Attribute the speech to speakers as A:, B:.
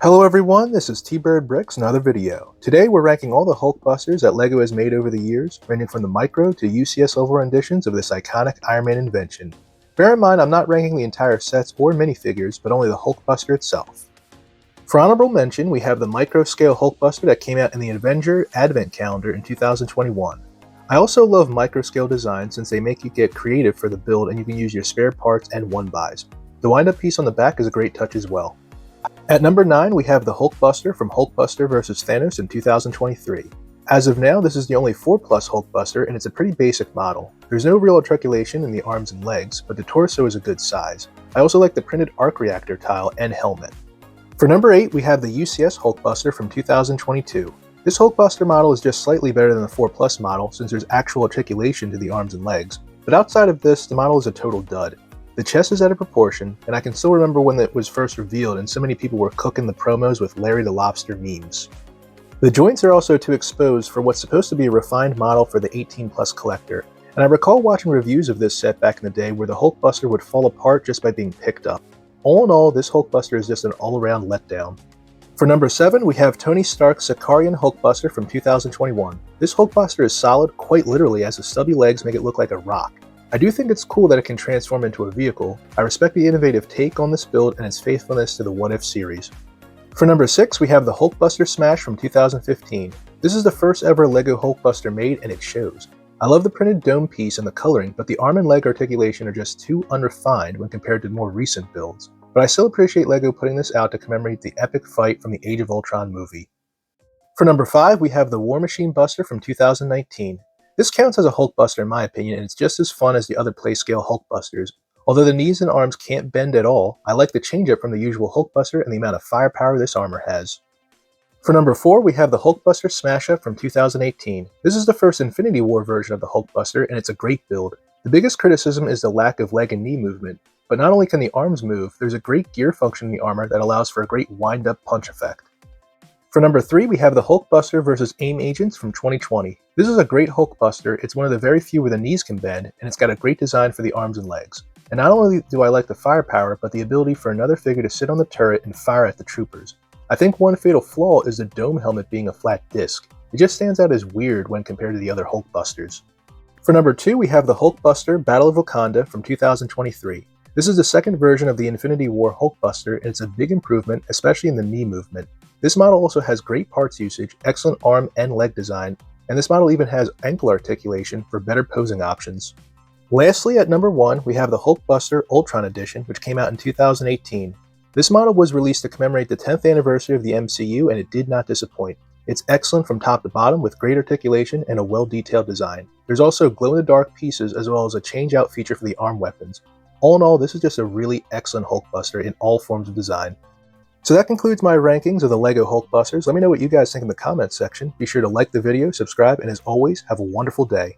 A: Hello everyone, this is T-Bird Bricks, another video. Today we're ranking all the Hulkbusters that LEGO has made over the years, ranging from the micro to UCS level renditions of this iconic Iron Man invention. Bear in mind I'm not ranking the entire sets or minifigures, but only the Hulkbuster itself. For honorable mention, we have the micro-scale Hulkbuster that came out in the Avenger Advent Calendar in 2021. I also love micro-scale designs since they make you get creative for the build and you can use your spare parts and one-buys. The wind-up piece on the back is a great touch as well. At number 9, we have the Hulkbuster from Hulkbuster vs. Thanos in 2023. As of now, this is the only 4+ Hulkbuster, and it's a pretty basic model. There's no real articulation in the arms and legs, but the torso is a good size. I also like the printed arc reactor tile and helmet. For number 8, we have the UCS Hulkbuster from 2022. This Hulkbuster model is just slightly better than the 4+ model since there's actual articulation to the arms and legs, but outside of this, the model is a total dud. The chest is out of proportion, and I can still remember when it was first revealed and so many people were cooking the promos with Larry the Lobster memes. The joints are also too exposed for what's supposed to be a refined model for the 18+ collector, and I recall watching reviews of this set back in the day where the Hulkbuster would fall apart just by being picked up. All in all, this Hulkbuster is just an all-around letdown. For number 7, we have Tony Stark's Sicarian Hulkbuster from 2021. This Hulkbuster is solid, quite literally, as the stubby legs make it look like a rock. I do think it's cool that it can transform into a vehicle. I respect the innovative take on this build and its faithfulness to the What If series. For number 6, we have the Hulkbuster Smash from 2015. This is the first ever LEGO Hulkbuster made and it shows. I love the printed dome piece and the coloring, but the arm and leg articulation are just too unrefined when compared to more recent builds. But I still appreciate LEGO putting this out to commemorate the epic fight from the Age of Ultron movie. For number 5, we have the War Machine Buster from 2019. This counts as a Hulkbuster in my opinion, and it's just as fun as the other Playscale Hulkbusters. Although the knees and arms can't bend at all, I like the change-up from the usual Hulkbuster and the amount of firepower this armor has. For number 4, we have the Hulkbuster Smash-Up from 2018. This is the first Infinity War version of the Hulkbuster, and it's a great build. The biggest criticism is the lack of leg and knee movement, but not only can the arms move, there's a great gear function in the armor that allows for a great wind-up punch effect. For number 3, we have the Hulkbuster vs. AIM Agents from 2020. This is a great Hulkbuster, it's one of the very few where the knees can bend, and it's got a great design for the arms and legs. And not only do I like the firepower, but the ability for another figure to sit on the turret and fire at the troopers. I think one fatal flaw is the dome helmet being a flat disc. It just stands out as weird when compared to the other Hulkbusters. For number 2, we have the Hulkbuster Battle of Wakanda from 2023. This is the second version of the Infinity War Hulkbuster, and it's a big improvement, especially in the knee movement. This model also has great parts usage, excellent arm and leg design, and this model even has ankle articulation for better posing options. Lastly, at number 1, we have the Hulkbuster Ultron Edition, which came out in 2018. This model was released to commemorate the 10th anniversary of the MCU, and it did not disappoint. It's excellent from top to bottom with great articulation and a well-detailed design. There's also glow-in-the-dark pieces as well as a change-out feature for the arm weapons. All in all, this is just a really excellent Hulkbuster in all forms of design. So that concludes my rankings of the LEGO Hulkbusters. Let me know what you guys think in the comments section. Be sure to like the video, subscribe, and as always, have a wonderful day.